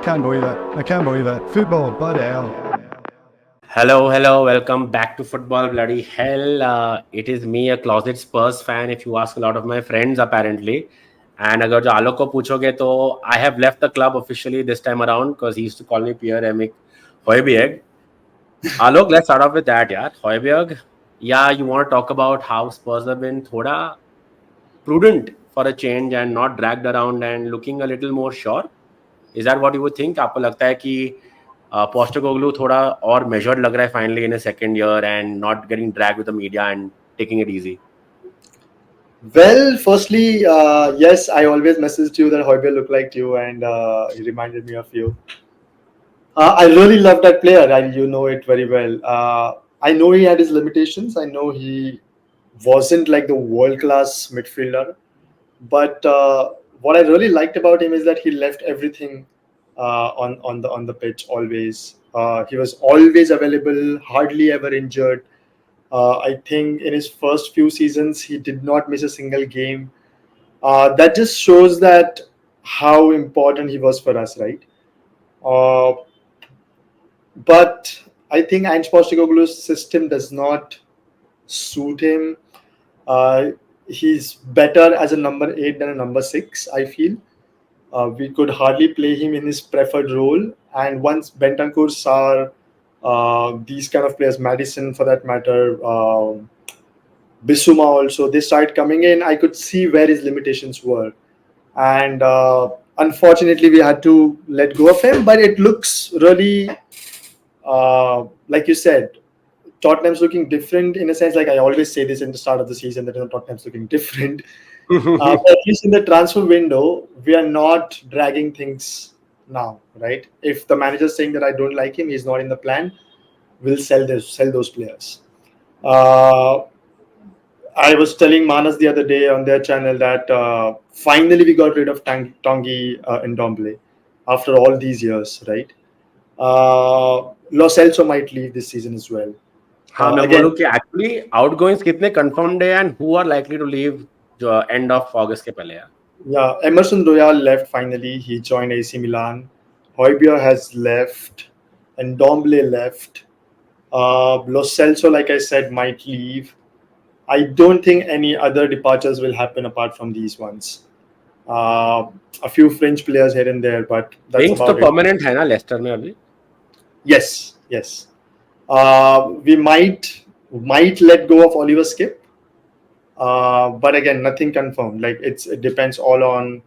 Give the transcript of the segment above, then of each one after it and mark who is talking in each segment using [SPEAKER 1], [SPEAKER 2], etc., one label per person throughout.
[SPEAKER 1] can't believe it. I can't believe it. Football, bloody hell.
[SPEAKER 2] Hello. Welcome back to Football Bloody Hell. It is me, a closet Spurs fan, if you ask a lot of my friends, apparently. And अगर जो आलोक को पूछोगे तो I have left the club officially this time around because he used to call me Pierre-Emerick Højbjerg. Alok, let's start off with that, yaar. Højbjerg, yeah, you want to talk about how Spurs have been thoda prudent for a change and not dragged around and looking a little more sure. Is that what you would think? आपको लगता है कि Postecoglou थोड़ा और measured लग रहा है finally in a second year and not getting dragged with the media and taking it easy?
[SPEAKER 3] Well, firstly, yes, I always messaged you that Højbjerg looked like you, and he reminded me of you. I really love that player, and you know it very well. I know he had his limitations. I know he wasn't like the world class midfielder, but what I really liked about him is that he left everything on the pitch always. He was always available, hardly ever injured. I think in his first few seasons, he did not miss a single game. That just shows that how important he was for us, right? Uh, but I think Ange Postecoglou's system does not suit him. Uh, he's better as a number 8 than a number 6, I feel. We could hardly play him in his preferred role. And once Bentancur saw these kind of players, Madison for that matter, Bissouma also, they started coming in. I could see where his limitations were. And unfortunately, we had to let go of him. But it looks really, like you said, Tottenham's looking different in a sense. Like I always say this in the start of the season, that Tottenham's looking different. But at least in the transfer window, we are not dragging things now, right? If the manager's saying that I don't like him, he's not in the plan, we'll sell those players. Uh, I was telling Manas the other day on their channel that finally we got rid of Tanguy Ndombele after all these years, right? Lo Celso might leave this season as well.
[SPEAKER 2] हाँ मैं
[SPEAKER 3] Again,
[SPEAKER 2] बोलूँ कि actually outgoings कितने confirmed है and who are likely to leave जो end of August के पहले यार.
[SPEAKER 3] yeah, Emerson Royal left finally. He joined AC Milan. Højbjerg has left. And Ndombele left. Lo Celso, like I said, might leave. I don't think any other departures will happen apart from these ones. A few French players here and there, but that's
[SPEAKER 2] Wings तो
[SPEAKER 3] about it.
[SPEAKER 2] permanent है ना Leicester में अभी.
[SPEAKER 3] Yes. We might let go of Oliver Skip, but again, nothing confirmed. Like it depends all on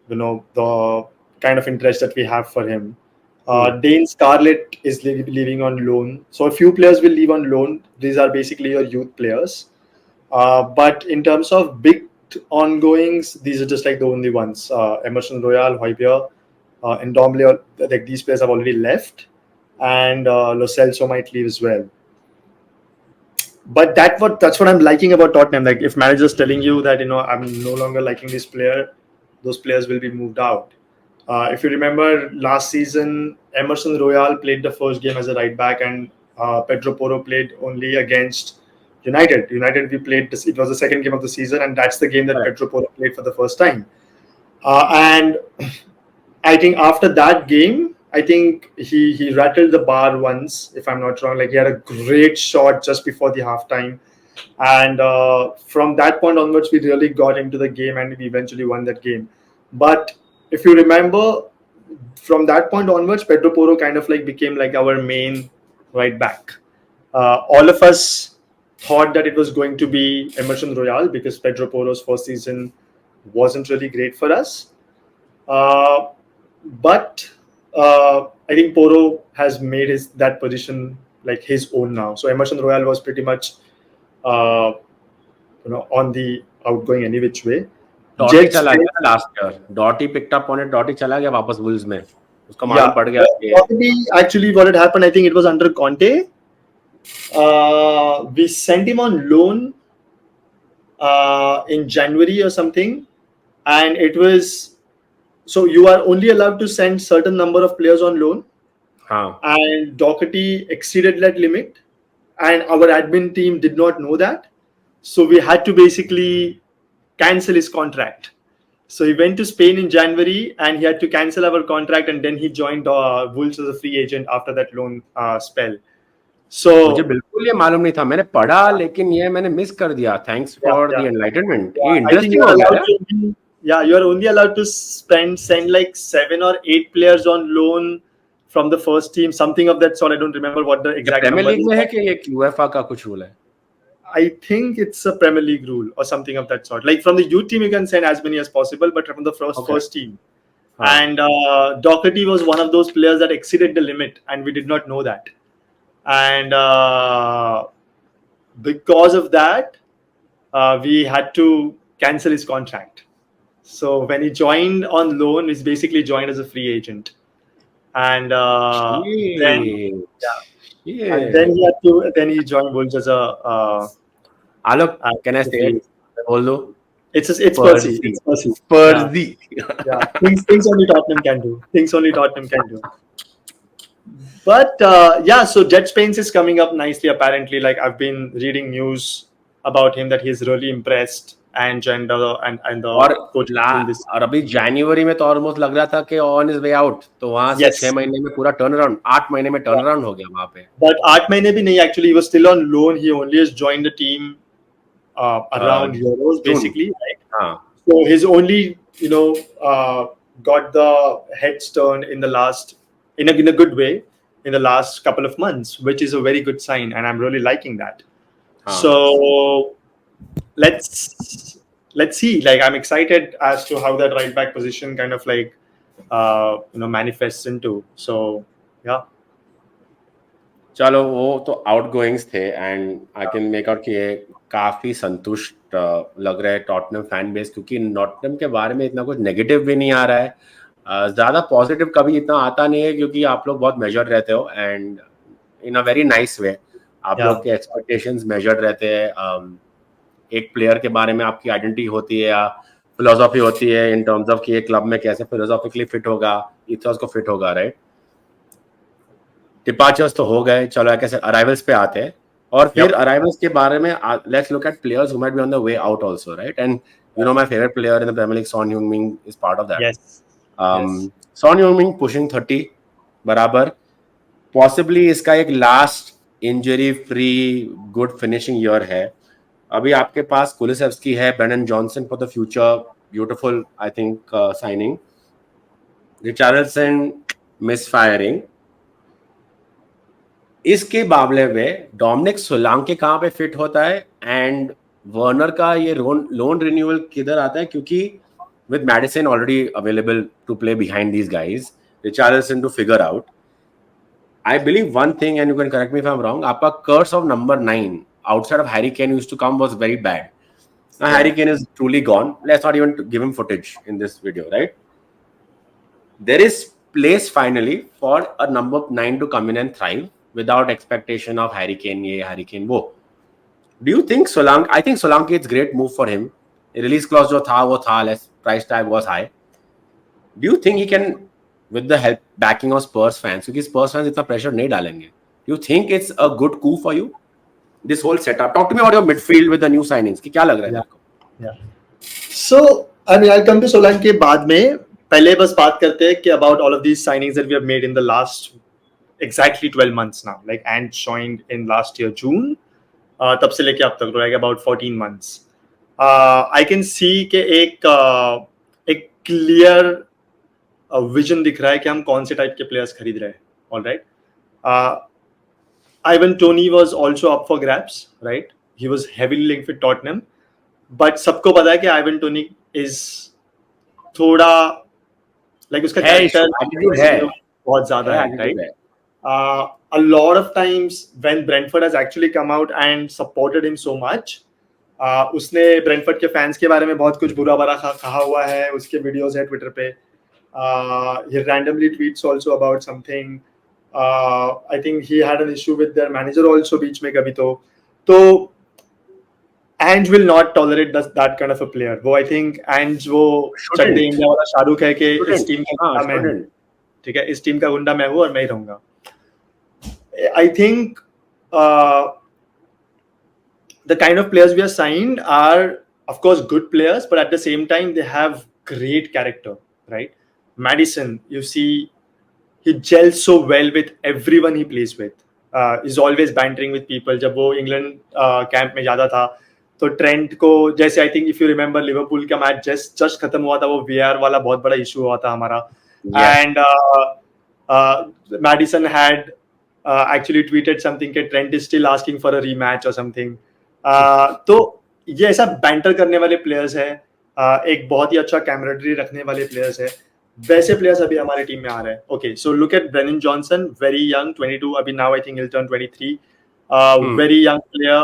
[SPEAKER 3] the kind of interest that we have for him. Dane Scarlett is leaving on loan, so a few players will leave on loan. These are basically your youth players. But in terms of big ongoings, these are just like the only ones. Emerson Royal, Højbjerg, and Ndombele, like these players have already left, and Lo Celso might leave as well. But that's what I'm liking about Tottenham. Like if manager's telling you that I'm no longer liking this player, those players will be moved out. If you remember last season, Emerson Royal played the first game as a right back, and Pedro Porro played only against United. We played this. It was the second game of the season, and that's the game that
[SPEAKER 2] Right.
[SPEAKER 3] Pedro Porro played for the first time. And I think after that game, I think he rattled the bar once, if I'm not wrong. Like he had a great shot just before the halftime, and from that point onwards, we really got into the game, and we eventually won that game. But if you remember, from that point onwards, Pedro Porro kind of like became like our main right back. All of us thought that it was going to be Emerson Royal because Pedro Porro's first season wasn't really great for us. But I think Porro has made that position like his own now. So Emerson Royal was pretty much on the outgoing any which way.
[SPEAKER 2] Doty
[SPEAKER 3] Jets
[SPEAKER 2] चला
[SPEAKER 3] played-
[SPEAKER 2] गया last year. Doty picked up on it. Doty चला गया वापस Wolves में. उसका मालूम
[SPEAKER 3] Yeah.
[SPEAKER 2] पड़ गया कि
[SPEAKER 3] Actually, what had happened, I think it was under Conte. We sent him on loan in January or something, and it was so you are only allowed to send certain number of players on loan,
[SPEAKER 2] हाँ
[SPEAKER 3] and Doherty exceeded that limit, and our admin team did not know that, so we had to basically cancel his contract. So he went to Spain in January and he had to cancel our contract, and then he joined Wolves as a free agent after that loan spell. So
[SPEAKER 2] मुझे बिल्कुल ये मालूम नहीं था, मैंने पढ़ा लेकिन ये मैंने मिस कर दिया. Thanks for the enlightenment. ये
[SPEAKER 3] I think
[SPEAKER 2] इंटरेस्टिंग
[SPEAKER 3] you're
[SPEAKER 2] हो गया
[SPEAKER 3] allowed
[SPEAKER 2] है.
[SPEAKER 3] you are only allowed to send like 7 or 8 players on loan from the first team, something of that sort. I don't remember what the exact
[SPEAKER 2] premier
[SPEAKER 3] number
[SPEAKER 2] league
[SPEAKER 3] is.
[SPEAKER 2] में है कि ये UEFA का कुछ rule है?
[SPEAKER 3] I think it's a Premier League rule or something of that sort. Like from the youth team, you can send as many as possible, but from the first team. And Doherty was one of those players that exceeded the limit, and we did not know that. And because of that, we had to cancel his contract. So when he joined on loan, he's basically joined as a free agent. And then he joined Wolves as a
[SPEAKER 2] Alok, can I say it? Although
[SPEAKER 3] it's Spursy. It's Spursy. Yeah. Things only Tottenham can do. But so Jet Spence is coming up nicely apparently. Like I've been reading news about him that he's really impressed and the coach this.
[SPEAKER 2] और अभी जनवरी में तो almost लग रहा था कि on is way out, तो वहां से 6 महीने में पूरा टर्न अराउंड, 8 महीने में टर्न अराउंड हो गया वहां पे.
[SPEAKER 3] But 8 महीने भी नहीं, actually he was still on loan. He only has joined the team around Euros basically, right? So he's only got the heads turned in the last in a good way in the last couple of months, which is a very good sign, and I'm really liking that. So let's see. Like I'm excited as to how that right back position kind of like manifests into. So yeah.
[SPEAKER 2] चलो वो तो आउटगोइंग्स थे, and I can make out कि ये काफी संतुष्ट लग रहा है टॉटनहम फैन बेस, क्योंकि टॉटनहम के बारे में इतना कुछ नेगेटिव भी नहीं आ रहा है. ज्यादा पॉजिटिव कभी इतना आता नहीं है, क्योंकि आप लोग बहुत मेजर्ड रहते हो, and in a very nice way आप लोग के एक्सपेक्टेशंस मेजर्ड रहते हैं. एक प्लेयर के बारे में आपकी आइडेंटिटी होती है या फिलोसॉफी होती है इन टर्म्स ऑफ कि ये क्लब में कैसे फिलोसॉफिकली फिट होगा, इथोस को फिट होगा, राइट? डिपार्चर्स तो हो गए, चलो कैसे अराइवल्स पे आते हैं. और फिर अराइवल्स के बारे में let's look at players who might be on the way out also, right? And you know my favourite player in the premier league, Son Heung-min is part of that. Son Heung-min pushing 30 बराबर, possibly इसका एक last injury free good finishing year है. अभी आपके पास Kulusevski है, Brennan Johnson for the future, beautiful I think signing. Richardson misfiring. इसके बावले में डोमिनिक सोलांके कहाँ पे फिट होता है, एंड वर्नर का ये लोन रिन्यूअल किधर आता है? क्योंकि with Madison already available to play behind these guys, Richardson to figure out. I believe one thing, and you can correct me if I am wrong, आपका curse of number 9 outside of Harry Kane used to come was very bad. Now Harry Kane is truly gone. Let's not even give him footage in this video, right? There is place finally for a number 9 to come in and thrive without expectation of Harry Kane ye, Harry Kane wo. Do you think I think Solanke, it's great move for him. A release clause jo tha wo tha, less price tag was high. Do you think he can, with the help backing of Spurs fans, क्योंकि Spurs fans इतना pressure नहीं डालेंगे, do you think it's a good coup for you? This whole setup. Talk to me about your midfield with the new signings. कि क्या लग रहा है आपको?
[SPEAKER 3] So I mean, I'll come to Solanke बाद में. पहले बस बात करते हैं कि about all of these signings that we have made in the last exactly 12 months now. Like Ant joined in last year June. तब से लेके अब तक like about 14 months. I can see कि एक clear vision दिख रहा है कि हम कौन से टाइप के प्लेयर्स खरीद रहे हैं. All right. Ivan Toney was also up for grabs, right? He was heavily linked with Tottenham, but सबको पता है कि Ivan Toney is थोड़ा like उसका character है बहुत ज़्यादा है, right? A lot of times when Brentford has actually come out and supported him so much, उसने Brentford के fans के बारे में बहुत कुछ बुरा भरा कहा हुआ है, उसके videos है Twitter पे. He randomly tweets also about something. I think he had an issue with their manager also बीच में कभी तो Ange will not tolerate that kind of a player. वो I think Ange वो चड्डे इंडिया वाला शाहरुख है कि इस टीम का गुंडा मैं हूँ, ठीक है, इस टीम का गुंडा मैं हूँ और मैं ही रहूँगा. I think the kind of players we are signed are of course good players, but at the same time they have great character, right? Madison, you see, he gels so well with everyone he plays with. He's always bantering with people. जब वो England camp में जाता था तो Trent को, जैसे I think if you remember Liverpool का match just खत्म हुआ था, वो वीआर वाला बहुत बड़ा इशू हुआ था हमारा, and Maddison had actually tweeted something कि Trent is still asking for a rematch or something. तो ये ऐसा बैंटर करने वाले प्लेयर्स है, एक बहुत ही अच्छा कैमरेडरी रखने वाले प्लेयर्स है, वैसे प्लेयर्स अभी हमारे टीम में आ रहे हैं. Okay, so look at Brennan Johnson, very young, 22 अभी, now I think he'll turn 23. Very young player,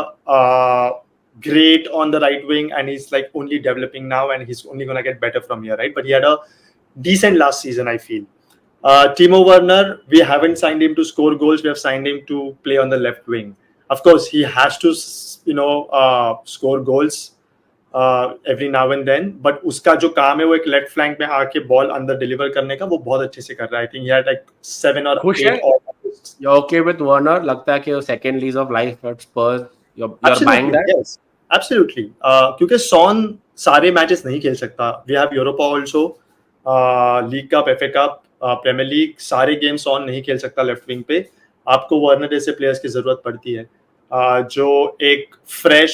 [SPEAKER 3] great on the right wing, and he's like only developing now, and he's only gonna get better from here, right? But he had a decent last season, I feel. Timo Werner, we haven't signed him to score goals. We have signed him to play on the left wing. Of course, he has to, score goals every now and then. But उसका जो काम है वो एक left flank में आके ball अंदर deliver करने का, वो बहुत अच्छे से कर रहा है. I think he had like 7 or 8.
[SPEAKER 2] You're okay with Werner? लगता है कि वो second lease of life at Spurs. You're buying that?
[SPEAKER 3] Yes, absolutely. क्योंकि सॉन सारे मैचेस नहीं खेल सकता. We have Europa also, league cup, FA cup, premier league, सारे गेम्स ऑन नहीं खेल सकता लेफ्ट विंग पे. आपको वार्नर जैसे प्लेयर्स की जरूरत पड़ती है, जो एक फ्रेश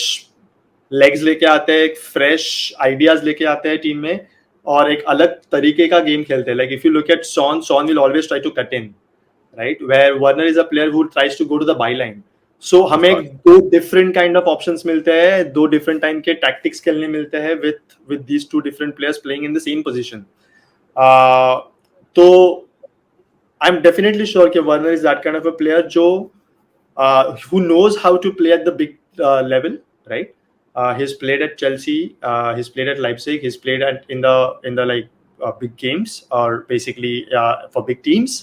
[SPEAKER 3] लेग्स लेके आते हैं, एक फ्रेश आइडियाज लेके आते हैं टीम में, और एक अलग तरीके का गेम खेलते हैं. Like if you look at Son will always try to cut in, right, where Warner is a player who tries to go to the byline. सो हमें दो डिफरेंट काइंड ऑफ ऑप्शंस मिलते हैं, दो different time के tactics खेलने मिलते हैं with these two different players playing in the same position. तो आई एम डेफिनेटली श्योर कि Werner is that kind of a player जो who knows how to play at the big level, right? He's played at Chelsea, he's played at Leipzig, he's played in the like big games, or basically for big teams.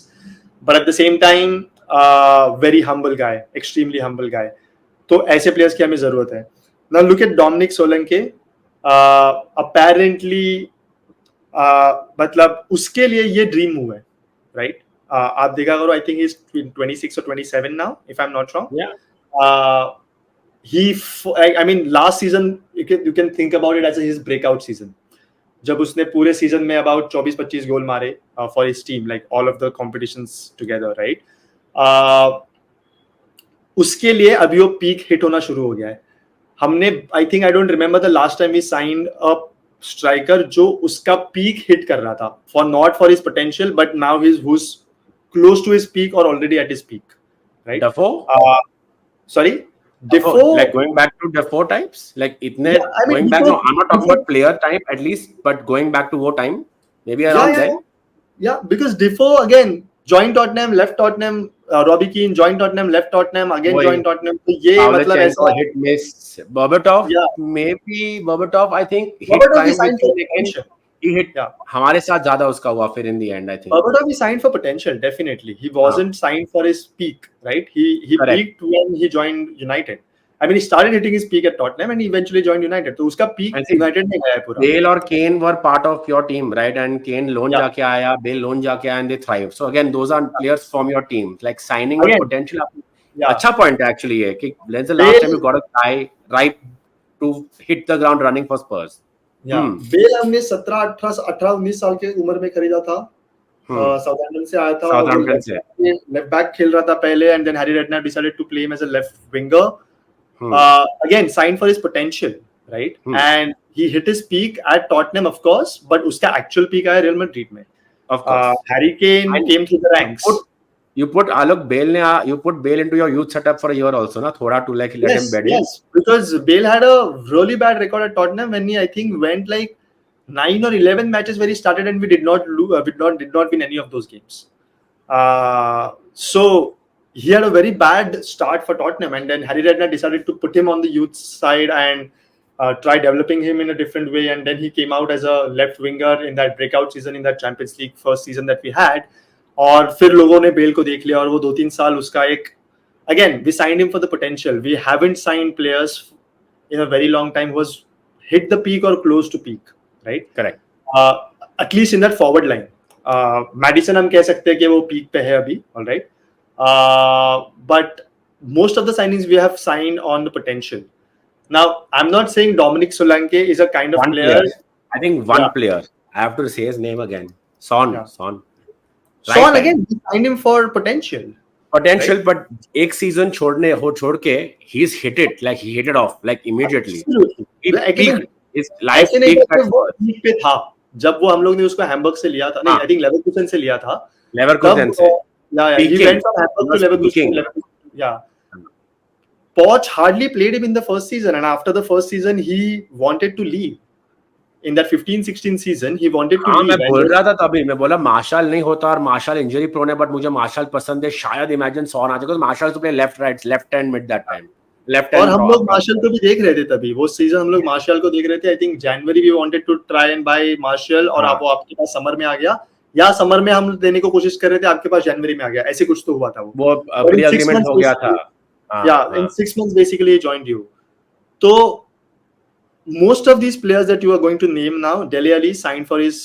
[SPEAKER 3] But at the same time, very humble guy, extremely humble guy. तो ऐसे players की हमें जरूरत है. Now look at Dominic Solanke. Apparently, मतलब उसके लिए ये ड्रीम मूव है, राइट? आप देखा करो, I think he is 26 or 27 now, if I'm not wrong. I mean, last season you can think about it as his breakout season, जब उसने पूरे सीजन में about 24-25 गोल मारे for his team, like all of the competitions together, right? उसके लिए अभी वो peak hit होना शुरू हो गया है. हमने, I think, I don't remember the last time we signed a striker जो उसका पीक हिट कर रहा था, for not for his potential, but now he is close to his peak or already at his peak, right?
[SPEAKER 2] Defoe?
[SPEAKER 3] Sorry? Defoe?
[SPEAKER 2] Like going back to Defoe types? Like itne,
[SPEAKER 3] Yeah, I mean,
[SPEAKER 2] going back, no, I'm not talking about player type at least, but going back to Defoe time, maybe around then?
[SPEAKER 3] Yeah, because Defoe, again, joined Tottenham, left Tottenham, Robbie Keane joined Tottenham, left Tottenham, again joined Tottenham. So ये मतलब ऐसा
[SPEAKER 2] hit miss. Berbatov?
[SPEAKER 3] Yeah.
[SPEAKER 2] Maybe Berbatov, I think, hit
[SPEAKER 3] Berbatov
[SPEAKER 2] time
[SPEAKER 3] signed for potential.
[SPEAKER 2] He hit हमारे साथ ज्यादा उसका हुआ फिर in the end, I think.
[SPEAKER 3] Berbatov he signed for potential, definitely. He wasn't signed for his peak, right? He peaked when he joined United. I mean, he started hitting his peak at Tottenham and he eventually joined United. तो उसका peak United में गया पूरा.
[SPEAKER 2] Bale और Kane were part of your team, right? And Kane loan जाके आया, Bale loan जाके आया, and they thrived. So again, those are players from your team. Like signing with potential. अच्छा point actually है कि when's the last time you got a guy right to hit the ground running for Spurs?
[SPEAKER 3] Bale हमने 18-19 साल के उम्र में खरीदा था. साउथहैम्पटन से आया था,
[SPEAKER 2] साउथहैम्पटन से
[SPEAKER 3] लेफ्ट बैक खेल रहा था पहले, and then Harry Redknapp decided to play him as a left winger. Again sign for his potential, right? And he hit his peak at Tottenham, of course, but उसका actual peak आया Real Madrid में.
[SPEAKER 2] Of course
[SPEAKER 3] Harry Kane came through the ranks.
[SPEAKER 2] You put you put Bale into your youth setup for a year also, na? Thoda to like let him bed in.
[SPEAKER 3] Yes, because Bale had a really bad record at Tottenham when he, I think, went like 9 or 11 matches where he started and we did not win any of those games. So he had a very bad start for Tottenham, and then Harry Redknapp decided to put him on the youth side and try developing him in a different way, and then he came out as a left winger in that breakout season in that Champions League first season that we had. और फिर लोगों ने bell को देख लिया और वो 2-3 साल उसका एक, again, we signed him for the potential. We haven't signed players in a very long time who has hit the peak or close to peak, right?
[SPEAKER 2] Correct.
[SPEAKER 3] At least in that forward line. Madison हम कह सकते हैं कि वो peak पे है अभी, all right? But most of the signings we have signed on the potential. Now, I'm not saying Dominic Solanke is a kind of player.
[SPEAKER 2] I think one player. I have to say his name again. Son.
[SPEAKER 3] Yeah.
[SPEAKER 2] Son.
[SPEAKER 3] Son
[SPEAKER 2] Right
[SPEAKER 3] again, we signed him for potential.
[SPEAKER 2] Potential, but एक season छोड़ के he's hit it, like he hit it off like immediately.
[SPEAKER 3] Absolutely.
[SPEAKER 2] He
[SPEAKER 3] Again,
[SPEAKER 2] peaked. His life
[SPEAKER 3] ऐसे नहीं
[SPEAKER 2] peaked
[SPEAKER 3] कि
[SPEAKER 2] at
[SPEAKER 3] वो peak पे था जब वो हम लोग ने उसको हैम्बर्ग से लिया था, नहीं,
[SPEAKER 2] हाँ.
[SPEAKER 3] आई थिंक लेवरकुसेन से लिया था.
[SPEAKER 2] Leverkusen
[SPEAKER 3] तब
[SPEAKER 2] से.
[SPEAKER 3] he
[SPEAKER 2] Peaking.
[SPEAKER 3] went from Hamburg
[SPEAKER 2] He
[SPEAKER 3] to
[SPEAKER 2] was
[SPEAKER 3] Leverkusen.
[SPEAKER 2] peaking.
[SPEAKER 3] Yeah. Poch hardly played him in the first season, and after the first season, he wanted to leave. In that 15-16 season, he wanted to
[SPEAKER 2] हाँ
[SPEAKER 3] leave.
[SPEAKER 2] मैं
[SPEAKER 3] And
[SPEAKER 2] बोल
[SPEAKER 3] then-
[SPEAKER 2] रहा था तभी, मैं बोला martial नहीं होता और मार्शल इंजरी प्रोन है, बट मुझे मार्शल पसंद है, शायद इमेजिन सॉन आ जाएगा. Martial to play left right, left hand mid that time, left
[SPEAKER 3] और
[SPEAKER 2] हैंड.
[SPEAKER 3] हम लोग मार्शल को भी देख रहे थे तभी, वो सीजन हम लोग मार्शल को देख रहे थे. I think January we wanted to try and buy Martial, और
[SPEAKER 2] हाँ.
[SPEAKER 3] आप वो आपके पास समर में आ गया, या समर में हम देने को कोशिश कर रहे थे, आपके पास जनवरी में आ गया, ऐसे कुछ तो हुआ था.
[SPEAKER 2] वो प्री एग्रीमेंट हो गया था.
[SPEAKER 3] Yeah, in 6 months basically he joined you. So most of these players that you are going to name now, Dele Alli signed for his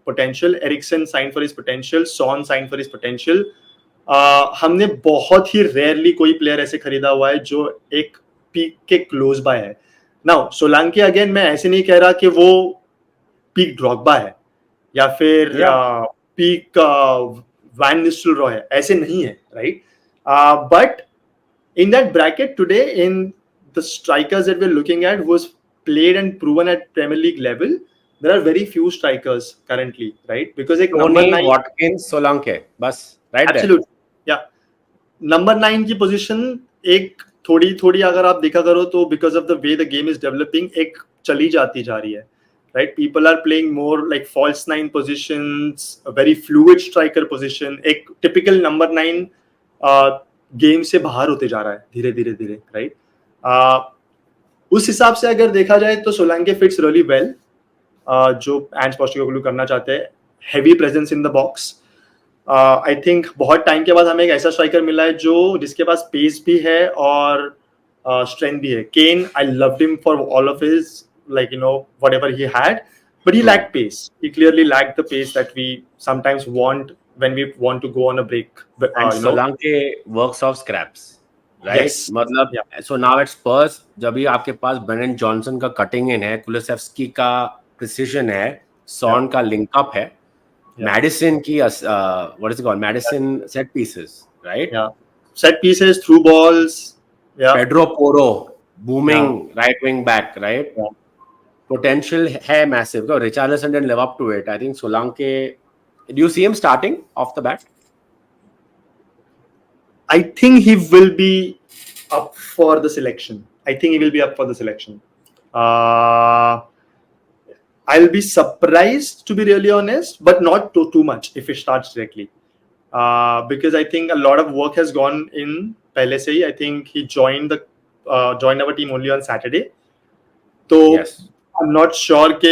[SPEAKER 3] potential, Eriksen signed for his potential, Son signed for his potential. हमने बहुत ही rarely कोई player ऐसे खरीदा हुआ है जो एक peak के क्लोज बाय है. नाउ सोलांके अगेन, मैं ऐसे नहीं कह रहा कि वो पीक ड्रॉगबा है या फिर पीक वैन निस्टेलरॉय है, ऐसे नहीं है, right? But in that bracket today, in the strikers that we're looking at, who's played and proven at Premier League level, there are very few strikers currently, right? Because एक number 9,
[SPEAKER 2] Watkins, Solanke, बस right
[SPEAKER 3] absolutely, yeah. Number 9 की position एक थोड़ी अगर आप देखा करो तो because of the way the game is developing, एक चली जाती जा रही है, right? People are playing more like false 9 positions, a very fluid striker position. एक typical number 9 गेम से बाहर होते जा रहा है धीरे धीरे, राइट? उस हिसाब से अगर देखा जाए तो सोलांके फिट्स रियली वेल, जो एंज पोस्टेकोग्लू करना चाहते हैं. Heavy presence in the box. I think बहुत टाइम के बाद हमें एक ऐसा स्ट्राइकर मिला है जो जिसके पास पेस भी है और स्ट्रेंथ भी है. Kane, I loved him for all of his, like, you know, whatever he had, but he lacked pace. He clearly lacked the pace that we sometimes want when we want to go on a break.
[SPEAKER 2] And Solanke works off scraps, right?
[SPEAKER 3] Yes.
[SPEAKER 2] मतलब so now at Spurs, जब भी आपके पास Brennan Johnson का cutting in है, Kulusevski का precision है, Son का लिंक अप है, मैडिसन की what is it called, Maddison set pieces, right?
[SPEAKER 3] Yeah, set pieces, through balls. Yeah,
[SPEAKER 2] Pedro Porro booming right wing back, right?
[SPEAKER 3] Yeah.
[SPEAKER 2] Potential है massive. So Richarlison didn't live up to it. I think Solanke, do you see him starting off the bat?
[SPEAKER 3] I think he will be up for the selection. I'll be surprised, to be really honest, but not too much if he starts directly. Because I think a lot of work has gone in पहले से ही. I think he joined our team only on Saturday. So
[SPEAKER 2] Yes.
[SPEAKER 3] I'm not sure कि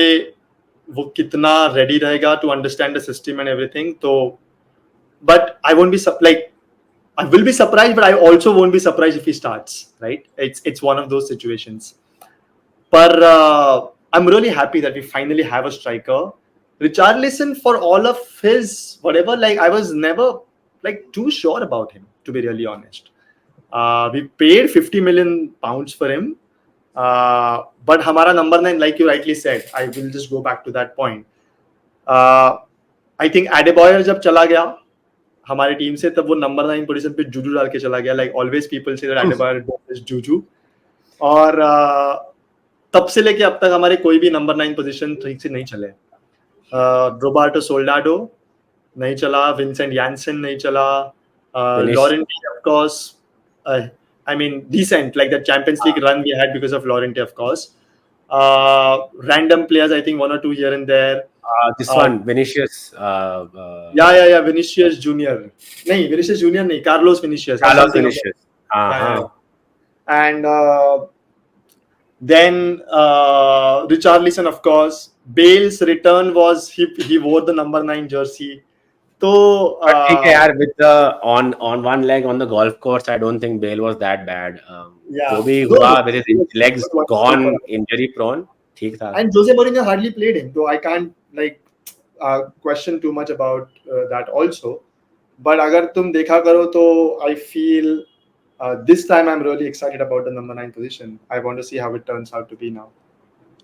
[SPEAKER 3] वो कितना ready रहेगा to understand the system and everything. So, but I won't be I will be surprised, but I also won't be surprised if he starts. Right? It's one of those situations. But I'm really happy that we finally have a striker. Richarlison, for all of his whatever, like, I was never like too sure about him, to be really honest. We paid 50 million pounds for him. But हमारा number 9, like you rightly said, I will just go back to that point. I think Adebayor जब चला गया हमारी team से, तब वो number 9 position पे जूजू डाल के चला गया. Like always people say that Adebayor is Juju, और तब से लेके अब तक हमारे कोई भी number 9 पोजीशन ठीक से नहीं चले. Roberto Soldado नहीं चला, Vincent Janssen नहीं चला, Llorente of course. I mean, decent, like the Champions League run we had because of Llorente, of course. Random players, I think 1 or 2 here and there.
[SPEAKER 2] This one, Vinicius.
[SPEAKER 3] Yeah, Vinicius Junior. नहीं, Vinicius Junior नहीं, Carlos Vinicius.
[SPEAKER 2] Carlos Vinicius.
[SPEAKER 3] And then Richarlison, of course. Bale's return was he wore the number 9 jersey. तो
[SPEAKER 2] ठीक है यार, with the on one leg on the golf course, I don't think Bale was that bad. जो भी हुआ, with his legs gone, injury prone, ठीक था.
[SPEAKER 3] And Jose Mourinho hardly played him, so I can't like question too much about that also. But अगर तुम देखा करो तो I feel this time I'm really excited about the number 9 position. I want to see how it turns out to be now.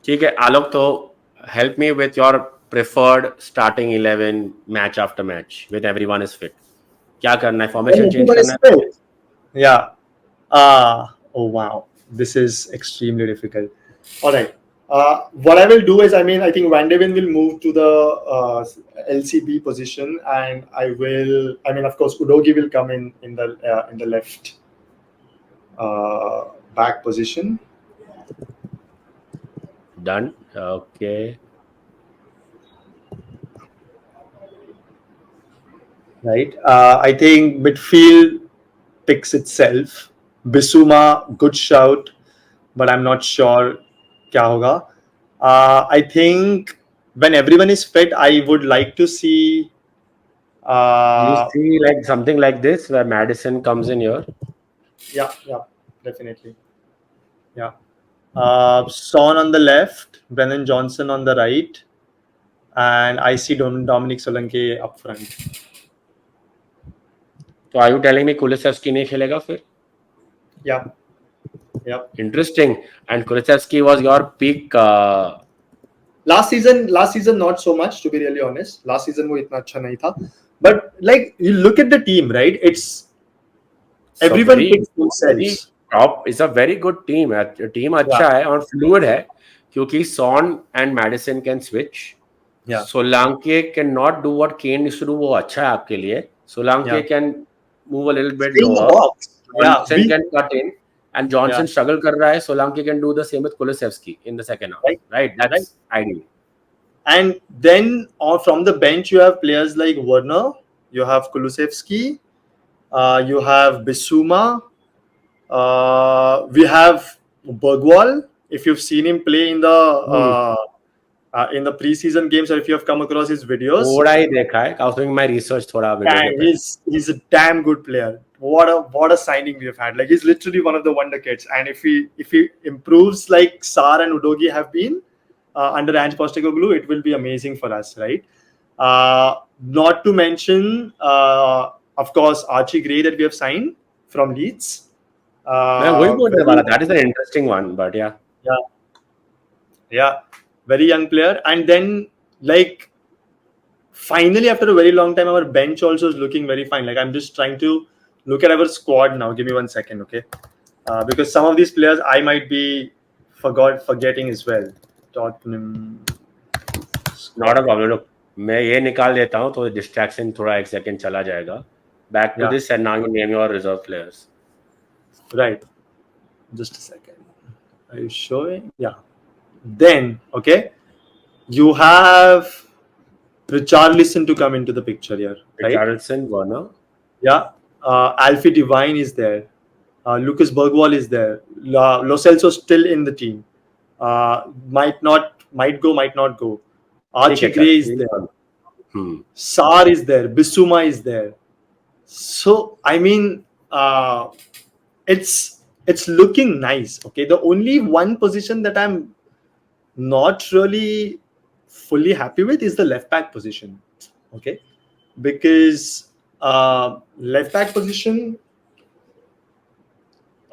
[SPEAKER 2] ठीक है आलोक, तो help me with your preferred starting 11 match after match with everyone is fit. क्या करना है? Formation change
[SPEAKER 3] Everyone is
[SPEAKER 2] करना है?
[SPEAKER 3] fit. Yeah. Oh wow, this is extremely difficult. All right. What I will do is, I think Van de Ven will move to the LCB position, and of course, Udogi will come in the left back position.
[SPEAKER 2] Done. Okay.
[SPEAKER 3] Right. I think midfield picks itself. Bissouma, good shout, but I'm not sure kya hoga. I think when everyone is fit, I would like to see.
[SPEAKER 2] You see like something like this where Madison comes in here.
[SPEAKER 3] Yeah, definitely. Yeah. Son on the left, Brennan Johnson on the right, and I see Dominic Solanke up front.
[SPEAKER 2] So are you telling me Kulusevski नहीं खेलेगा फिर?
[SPEAKER 3] Yeah.
[SPEAKER 2] Interesting. And Kulusevski was your peak.
[SPEAKER 3] Last season not so much, to be really honest. Last season वो इतना अच्छा नहीं था. But like you look at the team, right? It's everyone picks themselves.
[SPEAKER 2] Top is a very good team. Team अच्छा है और fluid है क्योंकि Son and Madison can switch.
[SPEAKER 3] Yeah.
[SPEAKER 2] Solanke cannot do what Kane used to do. वो अच्छा है आपके लिए. Solanke can move a little bit
[SPEAKER 3] Stay in the
[SPEAKER 2] lower.
[SPEAKER 3] box.
[SPEAKER 2] Johnson can cut in, and Johnson struggle कर रहा है. Solanke can do the same with Kulusevski in the second half. Right? That's ideal.
[SPEAKER 3] And then from the bench, you have players like Werner, you have Kulusevski, you have Bissouma, we have Bergwall. If you've seen him play in the preseason games, or if you have come across his videos,
[SPEAKER 2] थोड़ा ही देखा है. I was doing my research थोड़ा video.
[SPEAKER 3] He's a damn good player. What a signing we have had. Like he's literally one of the wonder kids. And if he improves like Sarr and Udogi have been under Ange Postecoglou, it will be amazing for us, right? Not to mention, of course, Archie Gray that we have signed from Leeds.
[SPEAKER 2] That is an interesting one, but yeah,
[SPEAKER 3] very young player. And then like finally after a very long time, our bench also is looking very fine. Like I'm just trying to look at our squad now. Give me 1 second, okay? Because some of these players I might be forgetting as well. Tottenham.
[SPEAKER 2] Not a problem. Look, मैं ये निकाल देता हूँ तो distraction थोड़ा 1 second चला जाएगा. Back to this, and now you name your reserve players.
[SPEAKER 3] Right. Just a second. Are you showing? Yeah. Then, okay, you have Richarlison to come into the picture here. Right?
[SPEAKER 2] Richarlison, Werner.
[SPEAKER 3] Yeah. Alfie Devine is there. Lucas Bergwall is there. Lo Celso still in the team. Might go, might not go. Archie Gray is there. Sarr is there. Bissouma is there. So I mean, it's looking nice. Okay, the only one position that I'm not really fully happy with is the left back position. Okay, because left back position.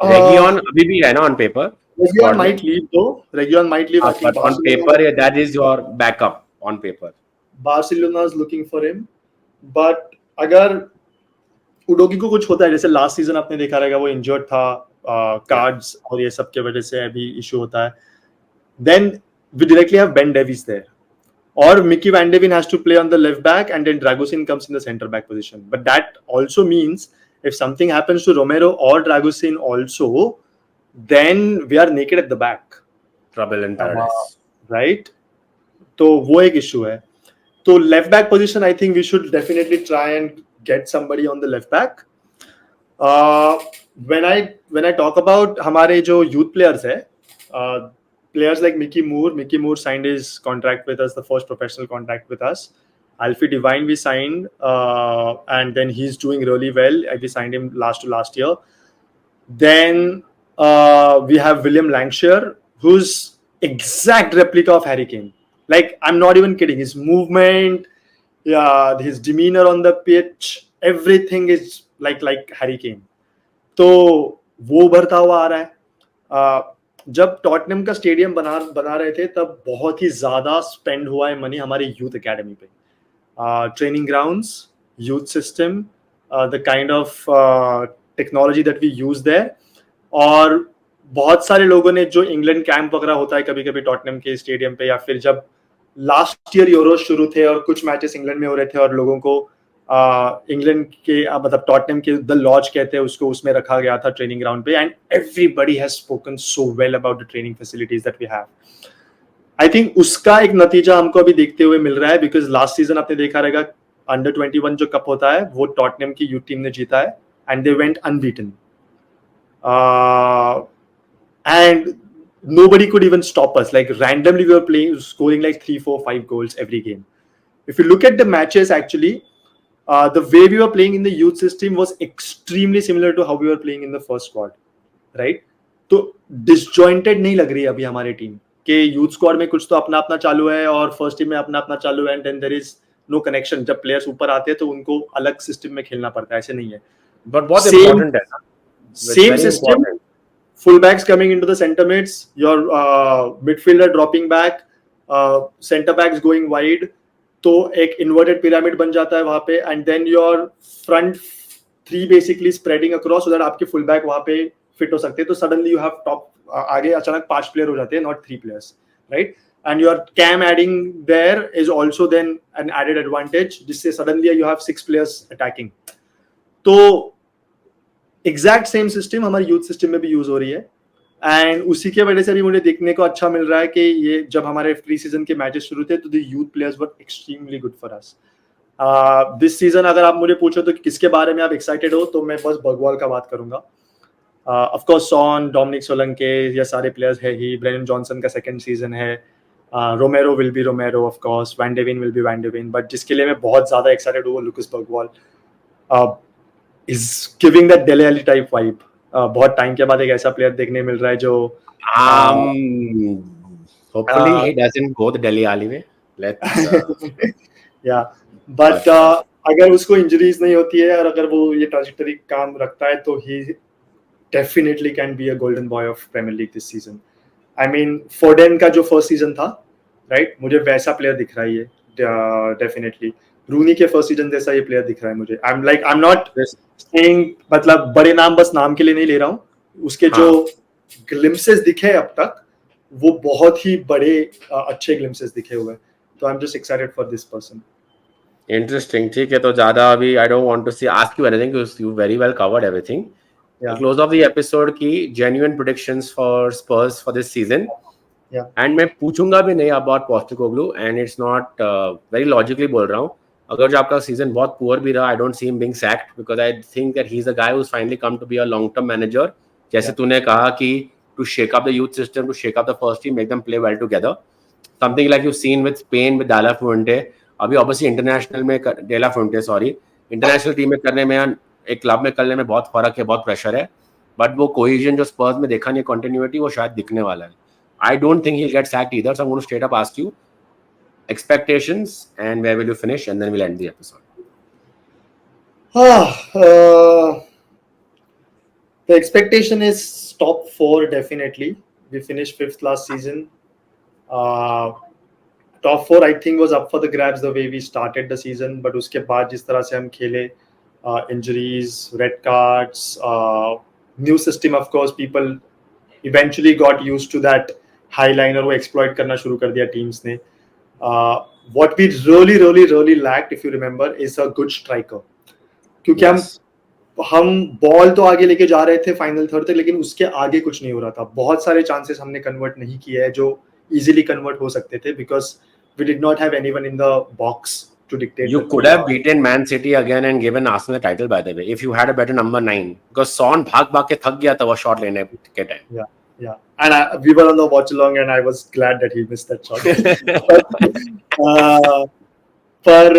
[SPEAKER 2] Region अभी भी है ना on paper.
[SPEAKER 3] Region might leave though. Region might leave.
[SPEAKER 2] But on paper, that is your backup on paper.
[SPEAKER 3] Barcelona is looking for him, but अगर उडोगी को कुछ होता है, जैसे लास्ट सीजन आपने देखा रहेगा वो इंजर्ड था, कार्ड्स और ये सब के वजह से अभी इशू होता है, then we directly have Ben Davies there, or Mickey Van de Ven has to play on the left back, and then Dragusin comes in the center back position. But that also means if something happens to Romero or Dragusin also, then we are naked at the back.
[SPEAKER 2] Trouble in paradise.
[SPEAKER 3] Right? तो वो एक issue है. तो left back position, I think we should definitely try and get somebody on the left back. When I talk about हमारे जो youth players है, players like Mickey Moore signed his contract with us, the first professional contract with us. Alfie Devine we signed, and then he's doing really well. We signed him last year. Then we have William Lancashire, who's exact replica of Harry Kane. Like, I'm not even kidding. His movement, his demeanor on the pitch, everything is like Harry Kane. तो वो उभरता हुआ आ रहा है. जब Tottenham का stadium बना रहे थे तब बहुत ही ज्यादा स्पेंड हुआ है मनी हमारे यूथ एकेडमी पे, training grounds, youth system, the kind of technology that we use there, और बहुत सारे लोगों ने जो इंग्लैंड कैंप वगैरह होता है कभी कभी टॉटनहम के स्टेडियम पे, या फिर जब लास्ट ईयर यूरो शुरू थे और कुछ मैचेस इंग्लैंड में हो रहे थे और लोगों को इंग्लैंड के मतलब टॉटनहम के द लॉज कहते हैं उसको, उसमें रखा गया था ट्रेनिंग ग्राउंड पे, and everybody has spoken so well about the training facilities that we have. I think उसका एक नतीजा हमको अभी देखते हुए मिल रहा है, बिकॉज लास्ट सीजन आपने देखा रहेगा अंडर 21 जो कप होता है वो टॉटनहम की यूथ टीम ने जीता है, and they went unbeaten, and nobody could even stop us. Like randomly we were playing, scoring like 3, 4, 5 goals every game. If you look at the matches actually, the way we were playing in the youth system was extremely similar to how we were playing in the first squad, right? तो disjointed नहीं लग रही अभी हमारी team के youth squad में कुछ तो अपना अपना चालू है और फर्स्ट टीम में अपना अपना चालू है, and then there is no connection. जब प्लेयर्स ऊपर आते हैं तो उनको अलग सिस्टम में खेलना पड़ता है, ऐसे नहीं है.
[SPEAKER 2] बट बहुत इंपॉर्टेंट है ना,
[SPEAKER 3] same system, fullbacks coming into the center mids, your midfielder dropping back, center backs going wide, तो एक inverted pyramid बन जाता है वहां पे, and then your front three basically spreading across so that आपके fullback वहां पे fit हो सकते हैं. तो suddenly you have top आगे अचानक 5 प्लेयर हो जाते हैं, not 3 players, right? And your cam adding there is also then an added advantage, जिससे suddenly you have 6 players attacking. तो एग्जैक्ट सेम सिस्टम हमारे यूथ सिस्टम में भी यूज हो रही है, एंड उसी के वजह से भी मुझे देखने को अच्छा मिल रहा है कि ये जब हमारे प्री सीजन के मैचेस शुरू थे तो the youth players were extremely good for us. This season अगर आप मुझे पूछो तो किसके बारे में आप एक्साइटेड हो, तो मैं बस बर्गवाल का बात करूंगा. Of course Son, Dominic Solanke, ये सारे प्लेयर्स है ही. ब्रेनन जॉनसन का सेकंड सीजन है. Romero will be Romero, of course Van de Ven will be Van de Ven, but जिसके लिए मैं बहुत ज्यादा एक्साइटेड हूँ Lucas Bergvall. is giving that Dele Alli type vibe. बहुत टाइम के बाद एक ऐसा प्लेयर देखने मिल रहा है जो
[SPEAKER 2] hopefully he doesn't go the Dele Alli way. Let's
[SPEAKER 3] yeah, but अगर उसको इंजरीज नहीं होती है और अगर वो ये ट्रैजेक्टरी काम रखता है तो he definitely can be a golden boy of Premier League this season. I mean Foden का जो फर्स्ट सीजन था, राइट, मुझे वैसा प्लेयर दिख रहा है ये डेफिनेटली. रूनी के फर्स्ट सीजन जैसा ये प्लेयर दिख रहा है मुझे. आई एम नॉट सेइंग, मतलब बड़े नाम बस नाम के लिए नहीं ले रहा हूँ, उसके जो ग्लिम्सेस दिखे अब तक वो बहुत ही बड़े अच्छे ग्लिम्सेस दिखे हुए. तो I am just excited for this person.
[SPEAKER 2] Interesting. ठीक है, तो ज्यादा अभी I don't want to see ask you anything because you very well covered everything. Close of the episode की genuine predictions for Spurs for this season. And मैं पूछूंगा भी नहीं about Postecoglou, and it's not very logically बोल रहा हूँ. अगर जो आपका सीजन बहुत पुअर भी रहा, I don't see him being sacked because I think that he is a guy who is finally come to be a long term manager. जैसे तूने कहा कि to shake up the youth system, to shake up the first team, make them play well together, something like you seen with Spain with de la Fuente. अभी obviously international में international team में करने में, एक क्लब में करने में बहुत फर्क है, बहुत प्रेशर है, बट वो कोहेजन जो स्पर्स में देखा नहीं, कंटिन्यूटी, वो शायद दिखने वाला है. I don't think he'll get sacked either. So I'm going to straight up ask you expectations and where will you finish, and then we'll end the episode.
[SPEAKER 3] The expectation is top 4 definitely. We finished 5th last season. Top 4 I think was up for the grabs the way we started the season, but उसके बाद जिस तरह से हम खेले, injuries, red cards, new system, of course, people eventually got used to that high line और वो exploit करना शुरू कर दिया टीम्स ने. What we really lacked, if you remember, is a good striker. क्योंकि हम बॉल तो आगे लेके जा रहे थे फाइनल थर्ड तक, लेकिन उसके आगे कुछ नहीं हो रहा था. बहुत सारे चांसेस हमने कन्वर्ट नहीं किए हैं जो इजीली कन्वर्ट हो सकते थे, because we did not have anyone in the box to dictate.
[SPEAKER 2] You could have beaten Man City again and given Arsenal the title, by the way, if you had a better number 9, because Son भाग के थक गया था वो shot लेने के time.
[SPEAKER 3] Yeah, and we were on the watch along, and I was glad that he missed that shot. But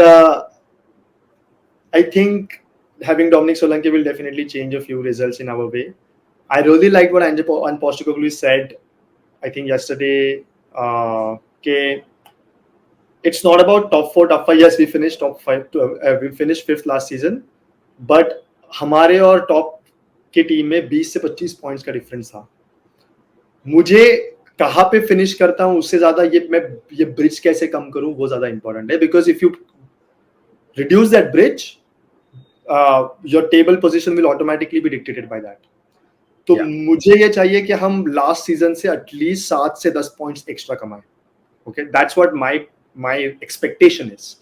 [SPEAKER 3] I think having Dominic Solanke will definitely change a few results in our way. I really liked what Ange Postecoglou said, I think yesterday, it's not about top 4, top 5. Yes, we finished top 5. We finished 5th last season, but हमारे और top की team में 20 से 25 points का difference था. मुझे कहाँ पे फिनिश करता हूँ उससे ज्यादा ये ब्रिज कैसे कम करूँ वो ज्यादा इंपॉर्टेंट है, because if you reduce that bridge, your table position will automatically be dictated by that. तो
[SPEAKER 2] Yeah.
[SPEAKER 3] मुझे ये चाहिए कि हम लास्ट सीजन से एटलीस्ट 7 से 10 पॉइंट्स एक्स्ट्रा कमाएं. Okay, that's what my expectation is.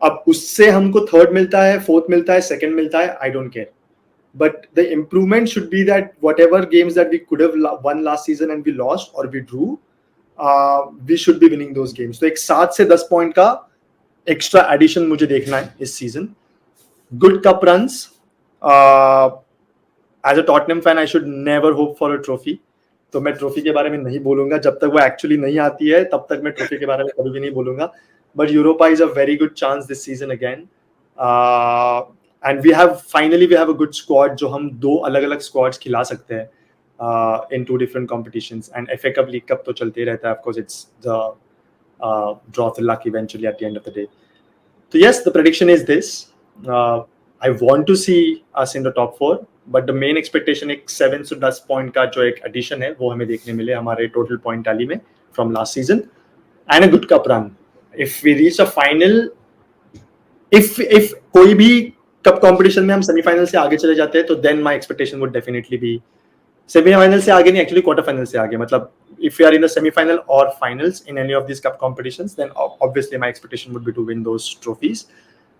[SPEAKER 3] अब उससे हमको थर्ड मिलता है, फोर्थ मिलता है, सेकंड मिलता है, I don't care. But the improvement should be that whatever games that we could have won last season and we lost or we drew, we should be winning those games. तो एक 7 से 10 point का extra addition मुझे देखना है इस season. Good cup runs. As a Tottenham fan I should never hope for a trophy. तो मैं ट्रॉफी के बारे में नहीं बोलूंगा जब तक वो एक्चुअली नहीं आती है, तब तक मैं ट्रॉफी के बारे में कभी भी नहीं बोलूंगा. But Europa is a very good chance this season again. And we have a good squad जो हम 2 अलग अलग स्क्वाड्स खिला सकते हैं in 2 different competitions. And FA Cup, League Cup तो चलते ही रहता है. Of course, it's the draw the luck eventually at the end of the day. So yes, the prediction is this. I want to see us in the top 4, but the main expectation एक 7 to 10 point का जो एक addition है वो हमें देखने मिले हमारे total point tally में from last season, and a good cup run. If we reach a final, if कोई भी cup competition में हम semi-final से आगे चले जाते हैं तो then my expectation would definitely be semi-final से आगे नहीं, actually quarter final से आगे. मतलब if we are in the semi-final or finals in any of these cup competitions, then obviously my expectation would be to win those trophies.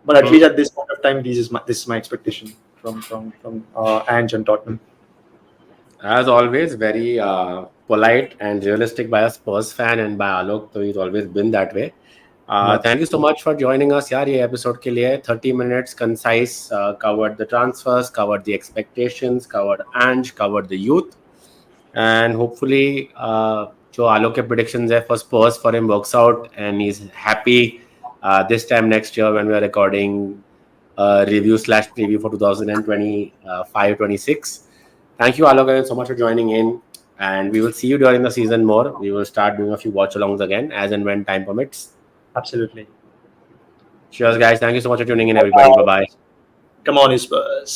[SPEAKER 3] But at least at this point of time, this is my expectation from Ange and Tottenham.
[SPEAKER 2] As always, very polite and realistic by a Spurs fan and by Alok, so he's always been that way. Thank you so much for joining us यार ये episode के लिए. 30 minutes concise, covered the transfers, covered the expectations, covered Ange, covered the youth, and hopefully जो आलोक के predictions है for Spurs for him works out and he's happy this time next year when we are recording review/preview for 2025-26. Thank you Alok again so much for joining in, and we will see you during the season more. We will start doing a few watch-alongs again as and when time permits.
[SPEAKER 3] Absolutely.
[SPEAKER 2] Cheers, guys. Thank you so much for tuning in, everybody. Bye-bye.
[SPEAKER 3] Come on, Spurs.